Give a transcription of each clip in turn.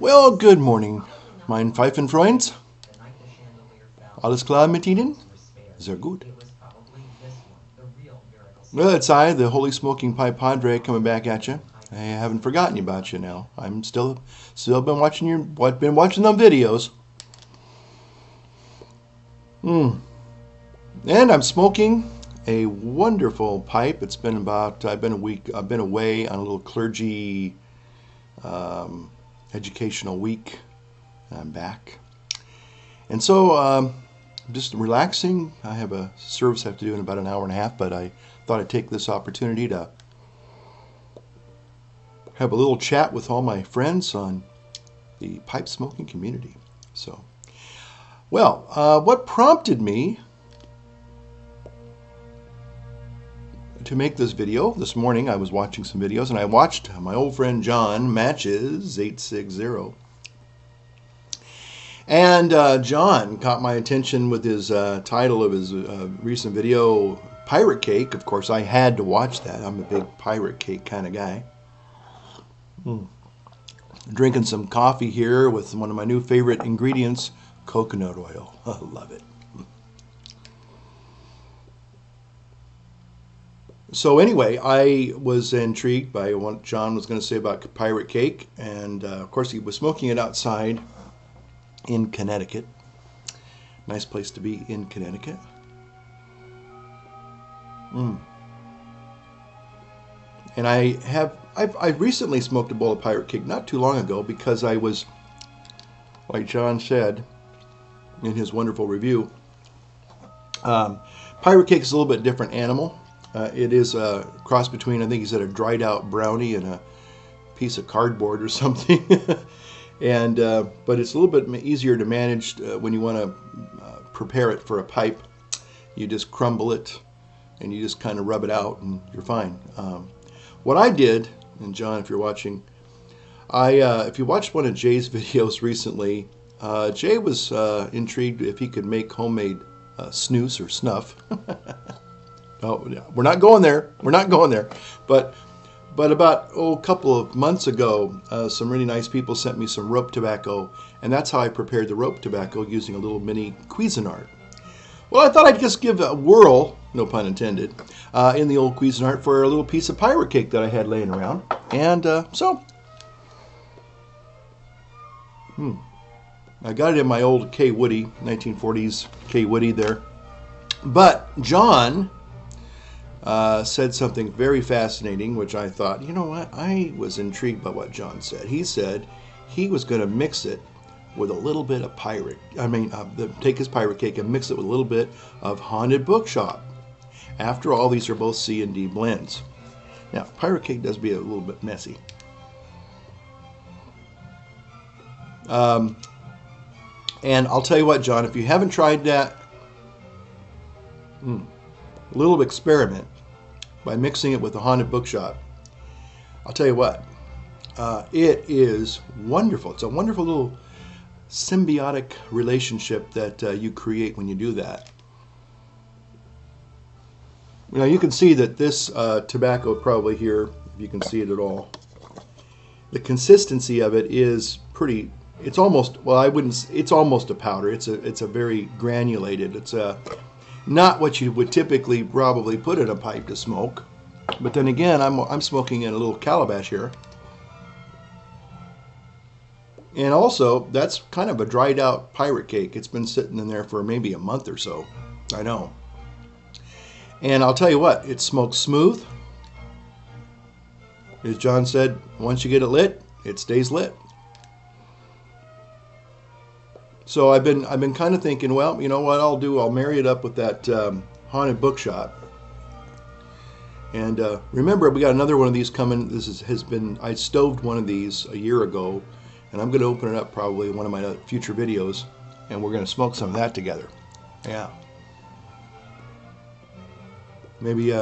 Well, good morning, mein Pfeifenfreunds. Alles klar mit Ihnen? Sehr gut. Well, it's I, the Holy Smoking Pipe Padre, coming back at you. I haven't forgotten about you now. I'm still been watching them videos. And I'm smoking a wonderful pipe. It's been about I've been away on a little clergy educational week. I'm back, and so just relaxing. I have a service I have to do in about an hour and a half, but I thought I'd take this opportunity to have a little chat with all my friends on the pipe smoking community. So, well, what prompted me to make this video this morning? I was watching some videos, and I watched my old friend John Matches 860, and John caught my attention with his title of his recent video, Pirate Cake. Of course, I had to watch that. I'm a big pirate cake kind of guy. Drinking some coffee here with one of my new favorite ingredients, coconut oil. I love it. So anyway, I was intrigued by what John was going to say about pirate cake, and of course he was smoking it outside in Connecticut. Nice place to be in Connecticut. And I've recently smoked a bowl of pirate cake not too long ago, because I was, like John said in his wonderful review, pirate cake is a little bit different animal. It is a cross between, I think he said, a dried out brownie and a piece of cardboard or something. And but it's a little bit easier to manage when you want to prepare it for a pipe. You just crumble it and you just kind of rub it out and you're fine. What I did, and John, if you're watching, if you watched one of Jay's videos recently, Jay was intrigued if he could make homemade snus or snuff. Oh, we're not going there. We're not going there. But about a couple of months ago, some really nice people sent me some rope tobacco, and that's how I prepared the rope tobacco, using a little mini Cuisinart. Well, I thought I'd just give a whirl, no pun intended, in the old Cuisinart for a little piece of pirate cake that I had laying around. And I got it in my old K Woody, 1940s K Woody there. But John said something very fascinating, which I thought, you know what, I was intrigued by what John said. He said he was going to mix it with a little bit of take his pirate cake and mix it with a little bit of Haunted Bookshop. After all, these are both C and D blends. Now, pirate cake does be a little bit messy. And I'll tell you what, John, if you haven't tried that, a little experiment by mixing it with the Haunted Bookshop, I'll tell you what, it is wonderful. It's a wonderful little symbiotic relationship that you create when you do that. Now you can see that this tobacco probably here, if you can see it at all, the consistency of it is pretty. It's almost, well, I wouldn't. It's almost a powder. It's a very granulated. It's not what you would typically probably put in a pipe to smoke. But then again, I'm smoking in a little calabash here. And also, that's kind of a dried out pirate cake. It's been sitting in there for maybe a month or so. I know. And I'll tell you what, it smokes smooth. As John said, once you get it lit, it stays lit. So I've been kind of thinking, well, you know what I'll do? I'll marry it up with that Haunted Bookshop. And remember, we got another one of these coming. I stoved one of these a year ago, and I'm going to open it up probably in one of my future videos, and we're going to smoke some of that together. Yeah. Maybe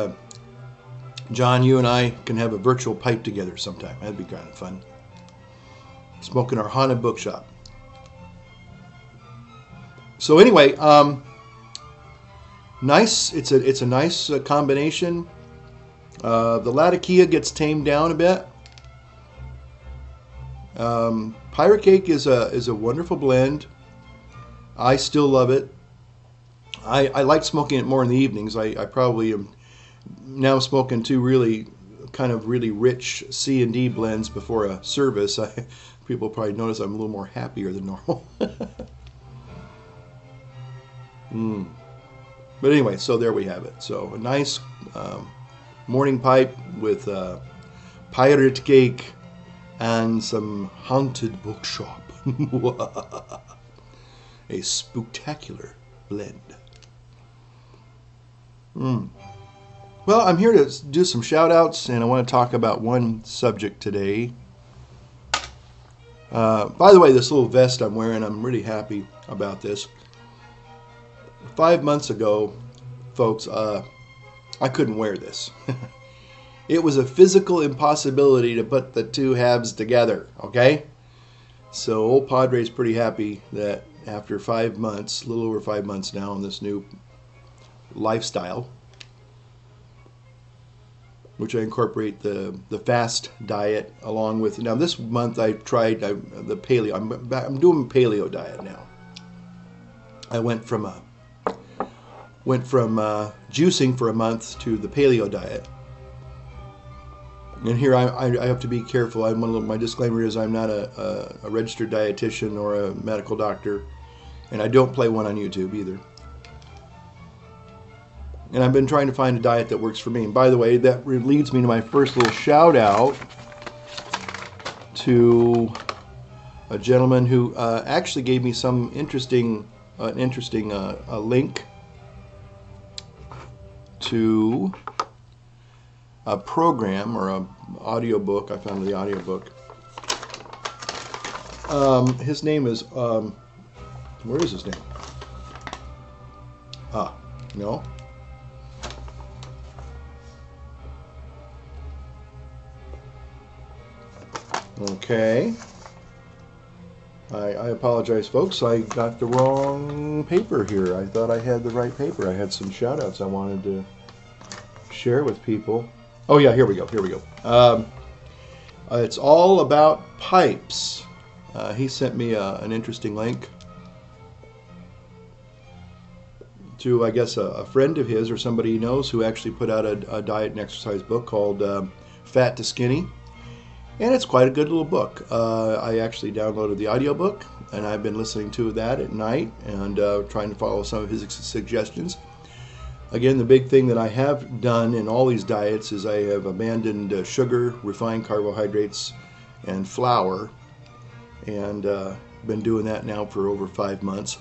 John, you and I can have a virtual pipe together sometime. That'd be kind of fun. Smoking our Haunted Bookshop. So anyway, Nice. It's a nice combination. The Latakia gets tamed down a bit. Pirate Cake is a wonderful blend. I still love it. I like smoking it more in the evenings. I probably am now smoking two really rich C&D blends before a service. People probably notice I'm a little more happier than normal. But anyway, so there we have it. So a nice morning pipe with Pirate Cake and some haunted bookshop. A spooktacular blend. Well, I'm here to do some shout outs, and I want to talk about one subject today. By the way, this little vest I'm wearing, I'm really happy about this. 5 months ago, folks, I couldn't wear this. It was a physical impossibility to put the two halves together, okay? So old Padre's pretty happy that after 5 months, a little over 5 months now in this new lifestyle, which I incorporate the fast diet along with. Now this month I tried the paleo. I'm doing paleo diet now. I went from juicing for a month to the paleo diet. And here I have to be careful. My disclaimer is I'm not a registered dietitian or a medical doctor, and I don't play one on YouTube either. And I've been trying to find a diet that works for me. And by the way, that leads me to my first little shout out to a gentleman who actually gave me some interesting link to a program or a audiobook. I found the audiobook. His name is where is his name? No. Okay. I apologize, folks. I got the wrong paper here. I thought I had the right paper. I had some shout outs I wanted to share with people. Oh yeah, here we go. It's all about pipes. He sent me an interesting link to, I guess, a friend of his or somebody he knows who actually put out a diet and exercise book called Fat to Skinny. And it's quite a good little book. I actually downloaded the audiobook, and I've been listening to that at night and trying to follow some of his suggestions. Again, the big thing that I have done in all these diets is I have abandoned sugar, refined carbohydrates, and flour, and been doing that now for over 5 months.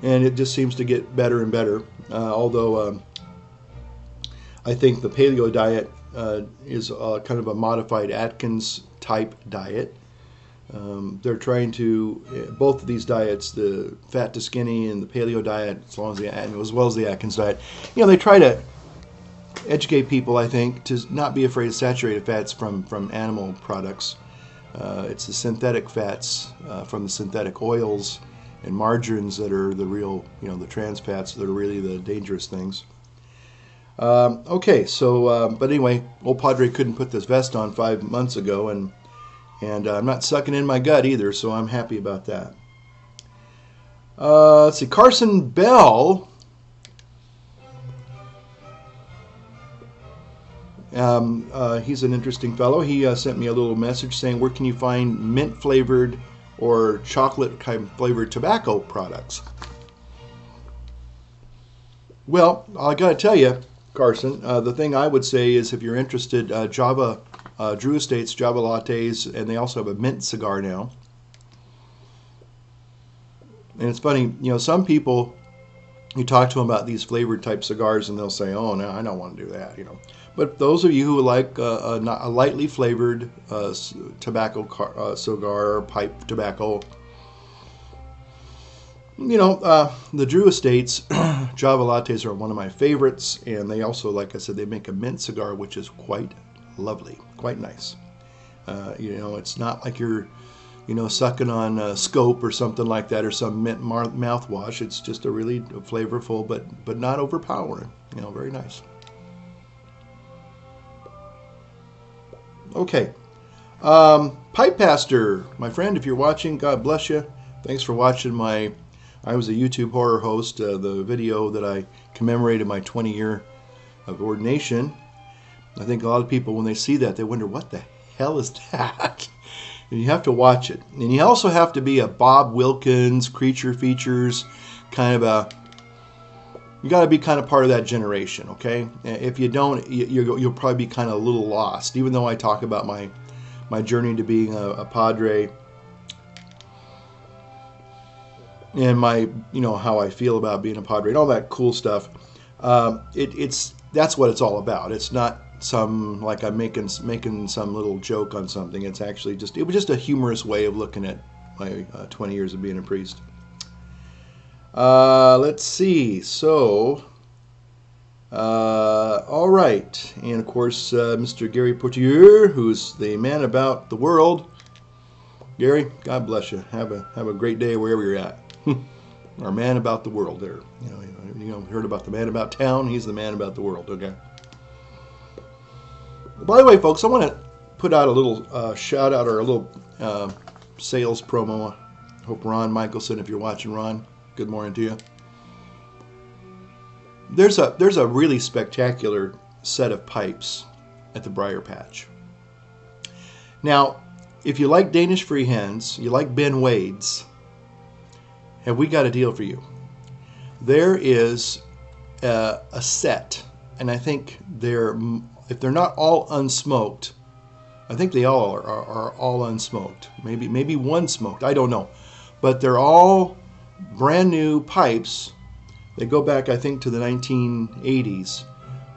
And it just seems to get better and better, although I think the paleo diet is kind of a modified Atkins type diet. They're trying to, both of these diets, the Fat to Skinny and the paleo diet, as well as the Atkins diet, they try to educate people, I think, to not be afraid of saturated fats from animal products. It's the synthetic fats from the synthetic oils and margarines that are the real, the trans fats that are really the dangerous things. Okay, so, but anyway, old Padre couldn't put this vest on 5 months ago, and I'm not sucking in my gut either, so I'm happy about that. Let's see, Carson Bell. He's an interesting fellow. He sent me a little message saying, where can you find mint-flavored or chocolate-flavored tobacco products? Well, I got to tell you, Carson, the thing I would say is if you're interested, Drew Estates Java Lattes, and they also have a mint cigar now. And it's funny, some people, you talk to them about these flavored type cigars and they'll say, oh, no, I don't want to do that, But those of you who like a lightly flavored tobacco cigar or pipe tobacco, the Drew Estates Java Lattes are one of my favorites, and they also, like I said, they make a mint cigar, which is quite lovely, quite nice. It's not like you're you know, sucking on Scope or something like that, or some mint mouthwash. It's just a really flavorful, but not overpowering. You know, very nice. Okay. Pipe Pastor, my friend, if you're watching, God bless you. Thanks for watching I was a YouTube horror host, the video that I commemorated my 20 year of ordination. I think a lot of people, when they see that, they wonder, what the hell is that? And you have to watch it. And you also have to be a Bob Wilkins, Creature Features, kind of a, you got to be kind of part of that generation, okay? If you don't, you'll probably be kind of a little lost. Even though I talk about my journey to being a padre and my, you know, how I feel about being a padre and all that cool stuff, that's what it's all about. It's not some, like I'm making some little joke on something. It's actually just, it was just a humorous way of looking at my 20 years of being a priest. Let's see. So, all right. And of course, Mr. Gary Portier, who's the man about the world. Gary, God bless you. Have a great day wherever you're at. Our man about the world there. You know, heard about the man about town. He's the man about the world. Okay. By the way, folks, I want to put out a little shout out or a little sales promo. I hope Ron Michelson, if you're watching, Ron, good morning to you. There's a really spectacular set of pipes at the Briar Patch. Now, if you like Danish freehands, you like Ben Wade's, have we got a deal for you? There is a set, and I think if they're not all unsmoked, I think they all are all unsmoked. Maybe one smoked, I don't know. But they're all brand new pipes. They go back, I think, to the 1980s.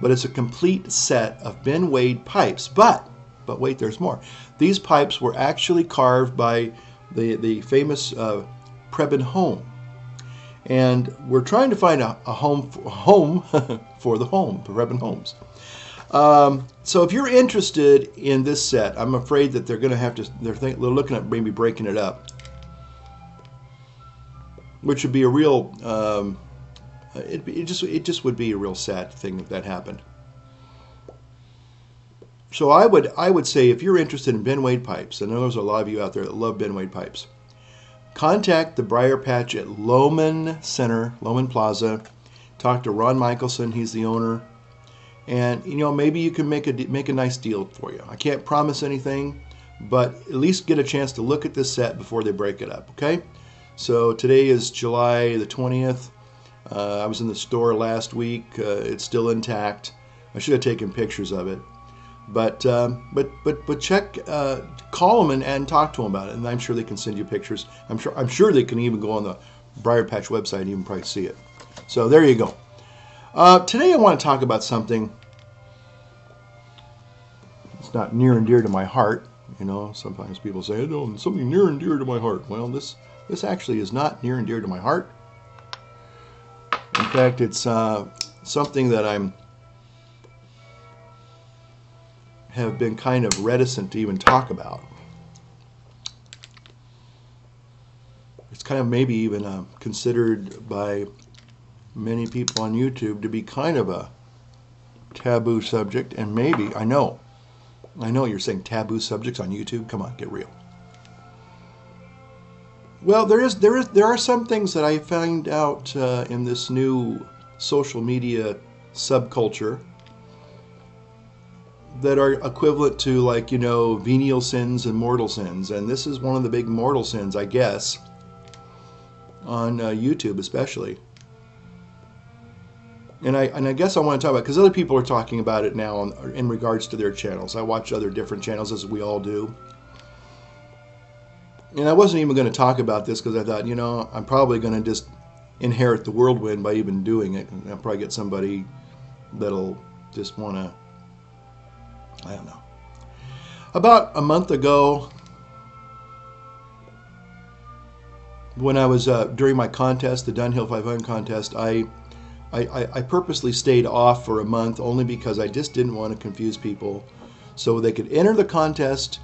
But it's a complete set of Ben Wade pipes. But wait, there's more. These pipes were actually carved by the famous Preben Holme. And we're trying to find a home for the home, Preben Holmes. So if you're interested in this set, I'm afraid that they're going to have to, they're looking at maybe breaking it up, which would be a real, it just would be a real sad thing if that happened. So I would say, if you're interested in Ben Wade pipes, and there's a lot of you out there that love Ben Wade pipes, contact the Briar Patch at Lohman Center, Lohman Plaza. Talk to Ron Michelson, he's the owner. And, you know, maybe you can make a nice deal for you. I can't promise anything, but at least get a chance to look at this set before they break it up, okay? So today is July the 20th. I was in the store last week. It's still intact. I should have taken pictures of it. But check, call them and talk to them about it, and I'm sure they can send you pictures. I'm sure they can even go on the Briar Patch website and even probably see it. So there you go. Today I want to talk about something that's not near and dear to my heart. You know, sometimes people say, "Oh, something near and dear to my heart." Well, this actually is not near and dear to my heart. In fact, it's something that have been kind of reticent to even talk about. It's kind of maybe even considered by many people on YouTube to be kind of a taboo subject, and maybe, I know you're saying taboo subjects on YouTube. Come on, get real. Well, there are some things that I find out in this new social media subculture that are equivalent to, like, you know, venial sins and mortal sins, and this is one of the big mortal sins, I guess, on YouTube especially. And I guess I want to talk about it because other people are talking about it now in regards to their channels. I watch other different channels, as we all do. And I wasn't even going to talk about this because I thought, you know, I'm probably going to just inherit the whirlwind by even doing it. And I'll probably get somebody that'll just want to, I don't know. About a month ago, when I was during my contest, the Dunhill 500 contest, I purposely stayed off for a month only because I just didn't want to confuse people, so they could enter the contest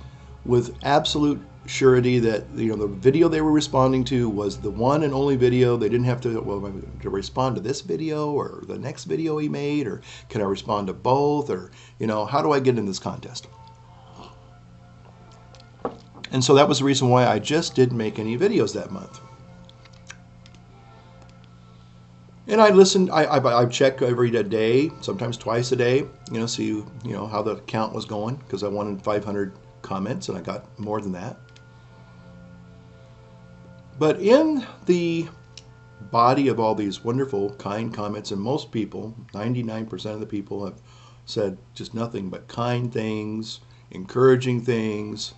with absolute surety that the video they were responding to was the one and only video. They didn't have to, well, to respond to this video or the next video he made, or can I respond to both, or how do I get in this contest? And so that was the reason why I just didn't make any videos that month. And I listened, I check every day, sometimes twice a day, see how the count was going, because I wanted 500 comments and I got more than that. But in the body of all these wonderful, kind comments, and most people, 99% of the people, have said just nothing but kind things, encouraging things.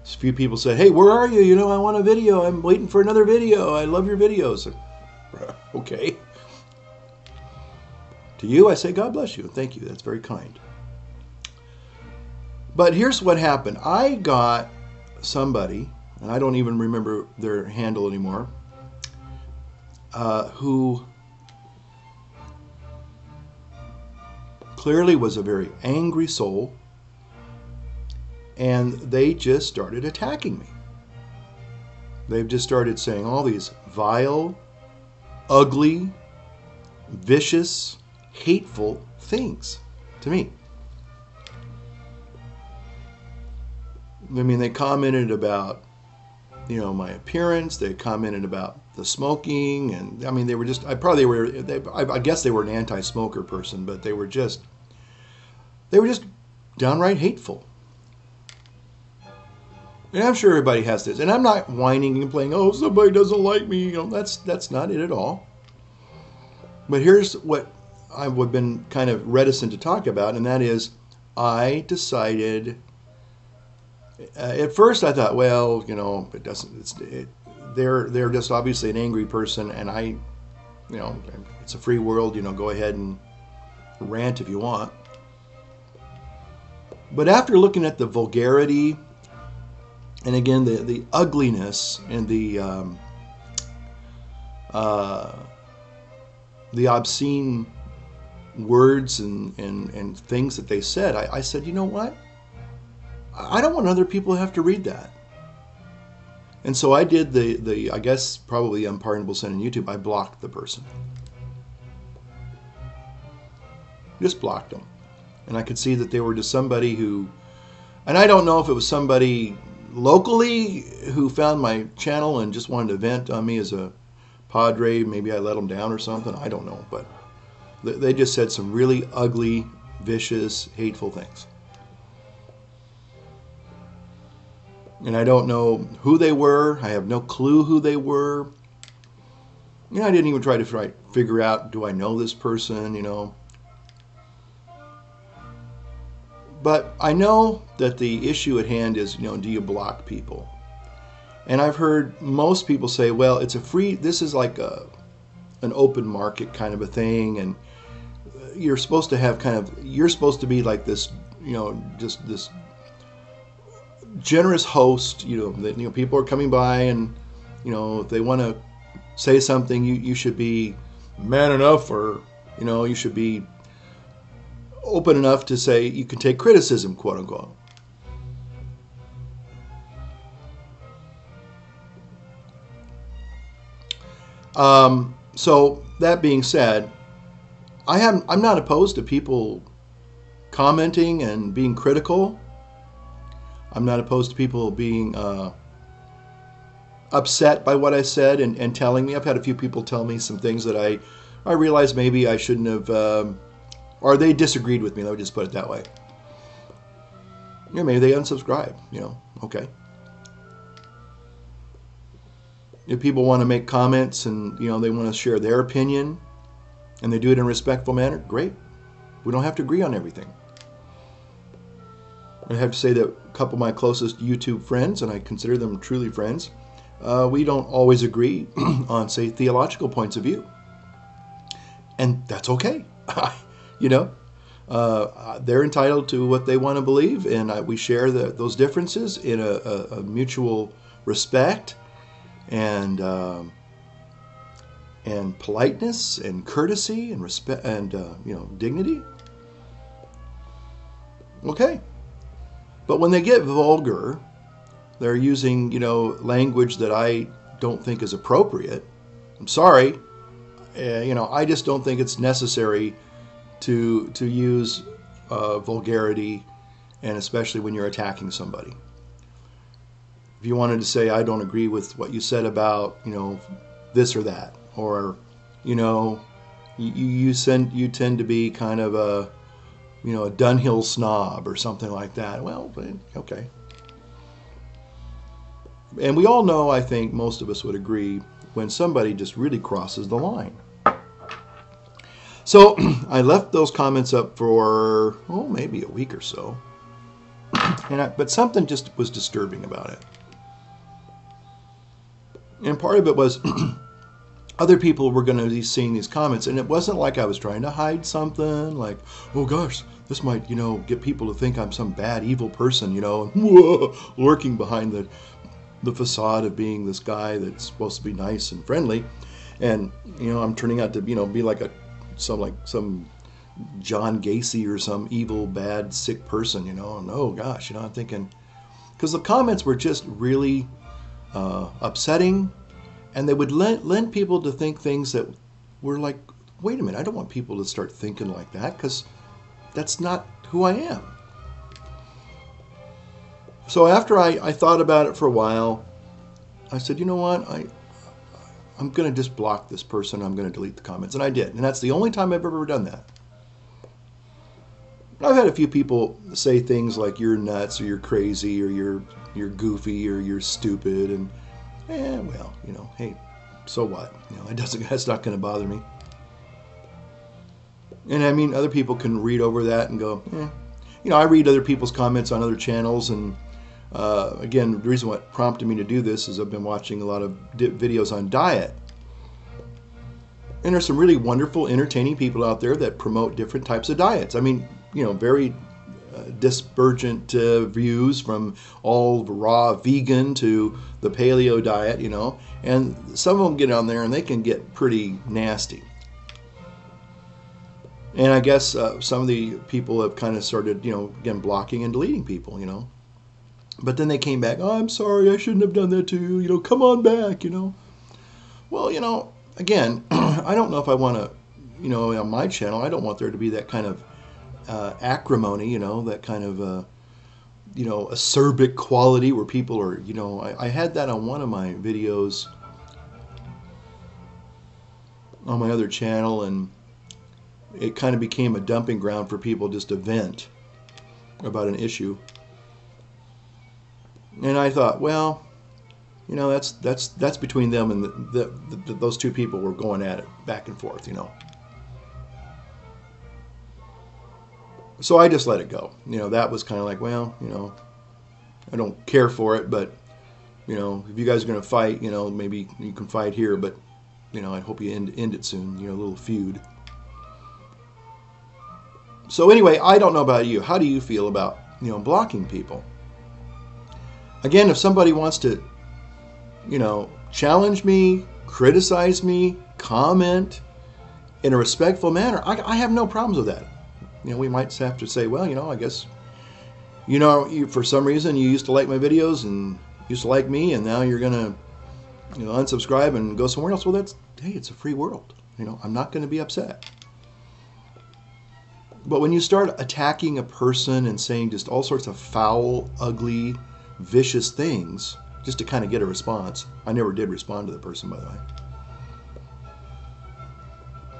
A few people said, hey, where are you? I want a video. I'm waiting for another video. I love your videos. Okay. To you, I say, God bless you. Thank you. That's very kind. But here's what happened. I got somebody, and I don't even remember their handle anymore, who clearly was a very angry soul, and they just started attacking me. They've just started saying all these vile, ugly, vicious, hateful things to me. I mean, they commented about, my appearance. They commented about the smoking, and I mean, they were just, I guess they were an anti-smoker person, but they were just downright hateful. And I'm sure everybody has this. And I'm not whining and complaining, oh, somebody doesn't like me. That's not it at all. But here's what I've been kind of reticent to talk about, and that is, I decided, at first I thought, well, it doesn't, they're just obviously an angry person, and it's a free world, go ahead and rant if you want. But after looking at the vulgarity, and again, the ugliness and the obscene words and things that they said, I said, you know what? I don't want other people to have to read that. And so I did the I guess probably unpardonable sin on YouTube. I blocked the person. Just blocked them. And I could see that they were just somebody who, and I don't know if it was somebody locally who found my channel and just wanted to vent on me as a padre. Maybe I let them down or something. I don't know. But they just said some really ugly, vicious, hateful things. And I don't know who they were. I have no clue who they were. I didn't even try to figure out, do I know this person, But I know that the issue at hand is, do you block people? And I've heard most people say, well, it's this is like an open market kind of a thing, and you're supposed to have you're supposed to be like this, just this generous host, that people are coming by, and if they want to say something, you should be man enough, or you should be open enough to say you can take criticism, quote unquote. So that being said, I'm not opposed to people commenting and being critical. I'm not opposed to people being upset by what I said and telling me. I've had a few people tell me some things that I realized maybe I shouldn't have, or they disagreed with me. Let me just put it that way. Maybe they unsubscribe, okay. If people want to make comments and, they want to share their opinion and they do it in a respectful manner, great. We don't have to agree on everything. I have to say that a couple of my closest YouTube friends, and I consider them truly friends, we don't always agree on, say, theological points of view. And that's okay. They're entitled to what they want to believe, and we share those differences in a mutual respect and politeness and courtesy and respect and dignity. Okay. But when they get vulgar They're using, language that I don't think is appropriate. I'm sorry. I just don't think it's necessary to use vulgarity, and especially when you're attacking somebody. If you wanted to say, I don't agree with what you said about, this or that, or, you tend to be kind of a Dunhill snob or something like that. Well, okay. And we all know, I think most of us would agree, when somebody just really crosses the line. So I left those comments up for, maybe a week or so. But something just was disturbing about it. And part of it was other people were going to be seeing these comments, and it wasn't like I was trying to hide something, like, oh gosh, this might, get people to think I'm some bad, evil person, lurking behind the facade of being this guy that's supposed to be nice and friendly. And, I'm turning out to, be like some John Gacy or some evil, bad, sick person, and oh gosh, I'm thinking, because the comments were just really upsetting, and they would lend people to think things that were like, wait a minute, I don't want people to start thinking like that, because that's not who I am. So after I thought about it for a while, I said, you know what, I'm going to just block this person. I'm going to delete the comments. And I did. And that's the only time I've ever done that. I've had a few people say things like, you're nuts, or you're crazy, or you're goofy, or you're stupid. And, well, hey, so what? That's not going to bother me. And I mean, other people can read over that and go, I read other people's comments on other channels. And again, the reason what prompted me to do this is I've been watching a lot of videos on diet. And there's some really wonderful, entertaining people out there that promote different types of diets. I mean, very disparate views, from all raw vegan to the paleo diet, and some of them get on there and they can get pretty nasty. And I guess some of the people have kind of started, again, blocking and deleting people, But then they came back, oh, I'm sorry, I shouldn't have done that to you, come on back, Well, again, I don't know if I want to, on my channel, I don't want there to be that kind of acrimony, that kind of, acerbic quality where people are, I had that on one of my videos on my other channel, and it kind of became a dumping ground for people just to vent about an issue. And I thought, well, that's between them, and those two people were going at it back and forth, So I just let it go. That was kind of like, well, I don't care for it, but, if you guys are going to fight, maybe you can fight here, but, I hope you end it soon, a little feud. So anyway, I don't know about you. How do you feel about, blocking people? Again, if somebody wants to, challenge me, criticize me, comment in a respectful manner, I have no problems with that. We might have to say, well, I guess, you, for some reason you used to like my videos and used to like me, and now you're going to, unsubscribe and go somewhere else. Well, hey, it's a free world. I'm not going to be upset. But when you start attacking a person and saying just all sorts of foul, ugly, vicious things just to kind of get a response. I never did respond to the person, by the way.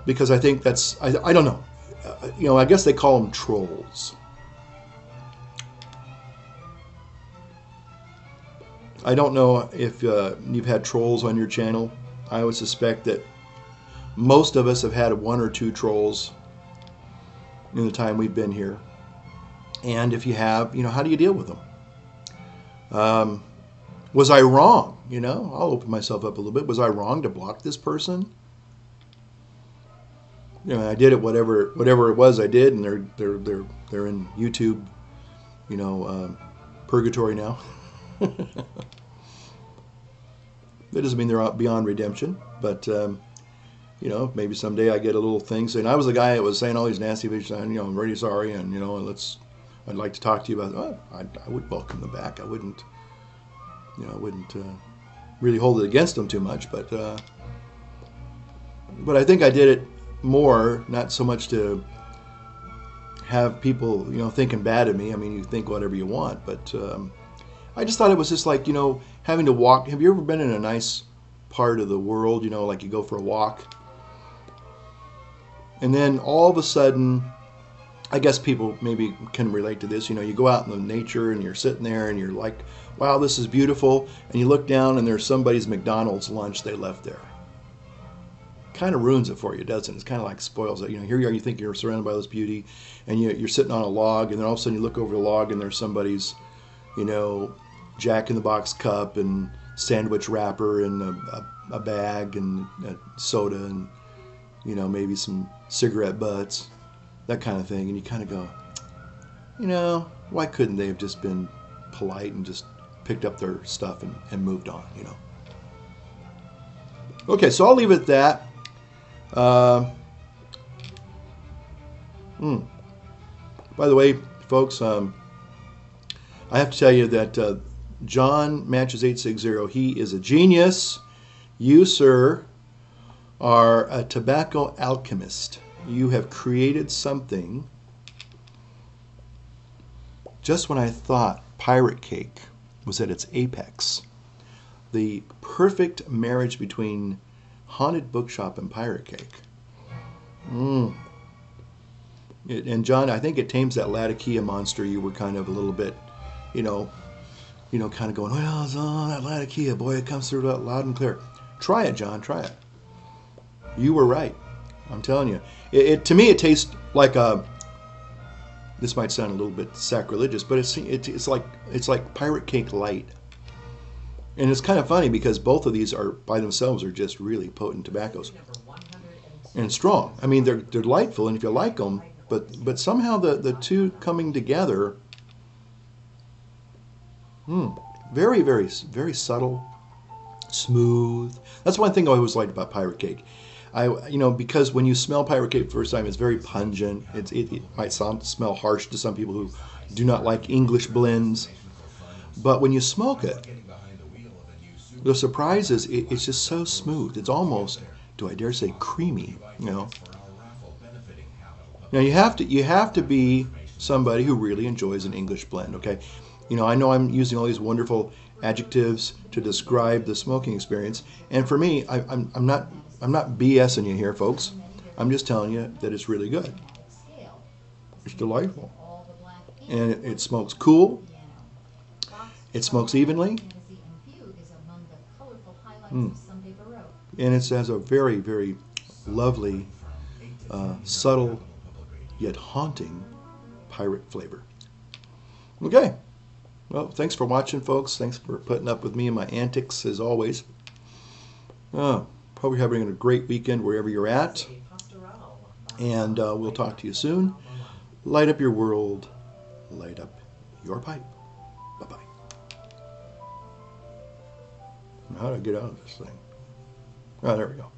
Because I think that's, I don't know. I guess they call them trolls. I don't know if you've had trolls on your channel. I would suspect that most of us have had one or two trolls in the time we've been here. And if you have, how do you deal with them? Was I wrong? I'll open myself up a little bit. Was I wrong to block this person? I did it, whatever it was I did, and they're in YouTube, purgatory now. That doesn't mean they're out beyond redemption, but maybe someday I get a little thing saying I was the guy that was saying all these nasty things, and I'm really sorry, and I'd like to talk to you about. Oh, I would welcome them back. I wouldn't You know, I wouldn't really hold it against them too much, but I think I did it more, not so much to have people, you know, thinking bad of me. I mean, you think whatever you want, but I just thought it was just like, you know, having to walk. Have you ever been in a nice part of the world, you know, like you go for a walk, and then all of a sudden, I guess people maybe can relate to this, you know, you go out in the nature and you're sitting there and you're like, wow, this is beautiful, and you look down and there's somebody's McDonald's lunch they left there. Kind of ruins it for you, doesn't it? It's kind of like spoils it. You know, here you are, you think you're surrounded by this beauty, and you're sitting on a log, and then all of a sudden you look over the log and there's somebody's, you know, Jack in the Box cup and sandwich wrapper and a bag and a soda and, you know, maybe some cigarette butts, that kind of thing. And you kind of go, you know, why couldn't they have just been polite and just picked up their stuff and moved on, you know? Okay, so I'll leave it at that. By the way, folks, I have to tell you that John Matches 860, he is a genius. You, sir, are a tobacco alchemist. You have created something just when I thought pirate cake was at its apex. The perfect marriage between haunted bookshop and pirate cake. And John, I think it tames that Latakia monster. You were kind of a little bit, you know, kind of going, well, it's on that Latakia, boy, it comes through loud and clear. Try it, John, try it. You were right. I'm telling you. To me, it tastes like a, this might sound a little bit sacrilegious, but it's like pirate cake light. And it's kind of funny because both of these are by themselves are just really potent tobaccos and strong. I mean, they're delightful, and if you like them, but somehow the two coming together, very, very, very subtle, smooth. That's one thing I always liked about pirate cake. Because when you smell pirate cake the first time, it's very pungent. It might smell harsh to some people who do not like English blends, but when you smoke it, the surprise is it's just so smooth. It's almost, do I dare say, creamy. You know. Now you have to be somebody who really enjoys an English blend. Okay, you know, I know I'm using all these wonderful adjectives to describe the smoking experience, and for me, I'm not BSing you here, folks. I'm just telling you that it's really good. It's delightful, and it smokes cool. It smokes evenly. And it has a very, very lovely, subtle, yet haunting pirate flavor. Okay. Well, thanks for watching, folks. Thanks for putting up with me and my antics, as always. Hope you're having a great weekend wherever you're at. And we'll talk to you soon. Light up your world. Light up your pipe. Bye-bye. How do I get out of this thing? Oh, there we go.